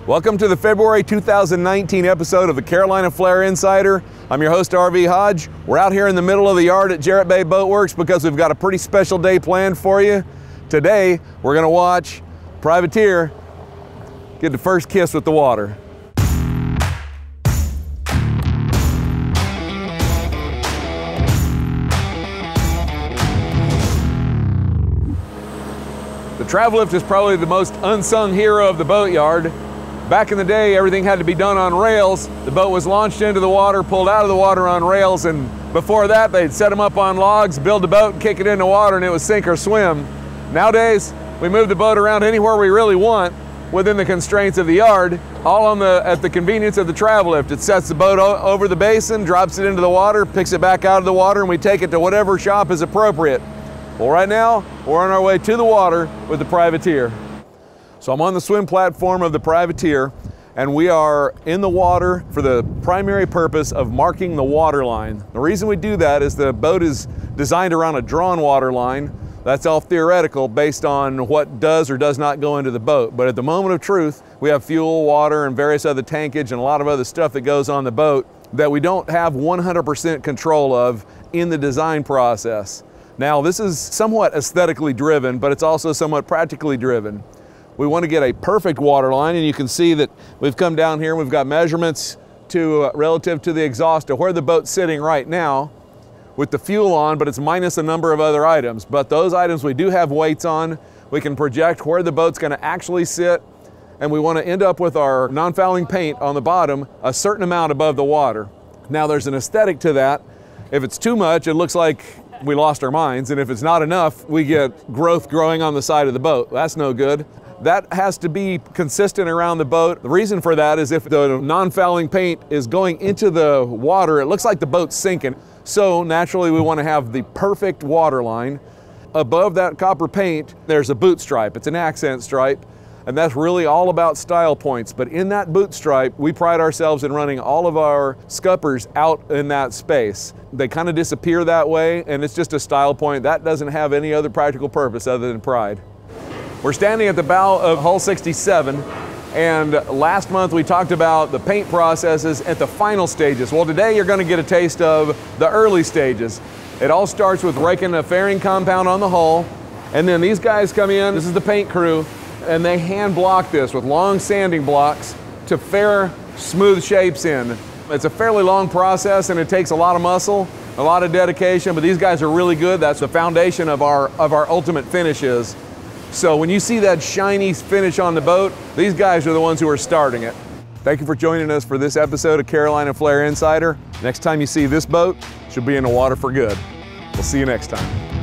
Welcome to the February 2019 episode of the Carolina Flare Insider. I'm your host, RV Hodge. We're out here in the middle of the yard at Jarrett Bay Boat Works because we've got a pretty special day planned for you. Today, we're gonna watch privateer get the first kiss with the water. The travel lift is probably the most unsung hero of the boatyard. Back in the day, everything had to be done on rails. The boat was launched into the water, pulled out of the water on rails, and before that, they'd set them up on logs, build the boat, and kick it in the water, and it was sink or swim. Nowadays, we move the boat around anywhere we really want within the constraints of the yard, all at the convenience of the travel lift. It sets the boat over the basin, drops it into the water, picks it back out of the water, and we take it to whatever shop is appropriate. Well, right now, we're on our way to the water with the privateer. So I'm on the swim platform of the privateer, and we are in the water for the primary purpose of marking the water line. The reason we do that is the boat is designed around a drawn water line. That's all theoretical based on what does or does not go into the boat. But at the moment of truth, we have fuel, water, and various other tankage and a lot of other stuff that goes on the boat that we don't have 100% control of in the design process. Now, this is somewhat aesthetically driven, but it's also somewhat practically driven. We want to get a perfect water line, and you can see that we've come down here and we've got measurements relative to the exhaust of where the boat's sitting right now with the fuel on, but it's minus a number of other items. But those items we do have weights on. We can project where the boat's going to actually sit, and we want to end up with our non-fouling paint on the bottom a certain amount above the water. Now, there's an aesthetic to that. If it's too much, it looks like we lost our minds, and if it's not enough, we get growth growing on the side of the boat. That's no good. That has to be consistent around the boat. The reason for that is if the non-fouling paint is going into the water, it looks like the boat's sinking. So naturally, we want to have the perfect water line. Above that copper paint, there's a boot stripe. It's an accent stripe, and that's really all about style points. But in that boot stripe, we pride ourselves in running all of our scuppers out in that space. They kind of disappear that way, and it's just a style point. That doesn't have any other practical purpose other than pride. We're standing at the bow of hull 67, and last month we talked about the paint processes at the final stages. Well, today you're going to get a taste of the early stages. It all starts with raking a fairing compound on the hull, and then these guys come in, this is the paint crew, and they hand block this with long sanding blocks to fair, smooth shapes in. It's a fairly long process, and it takes a lot of muscle, a lot of dedication, but these guys are really good. That's the foundation of our ultimate finishes. So when you see that shiny finish on the boat, these guys are the ones who are starting it. Thank you for joining us for this episode of Carolina Flare Insider. Next time you see this boat, she'll be in the water for good. We'll see you next time.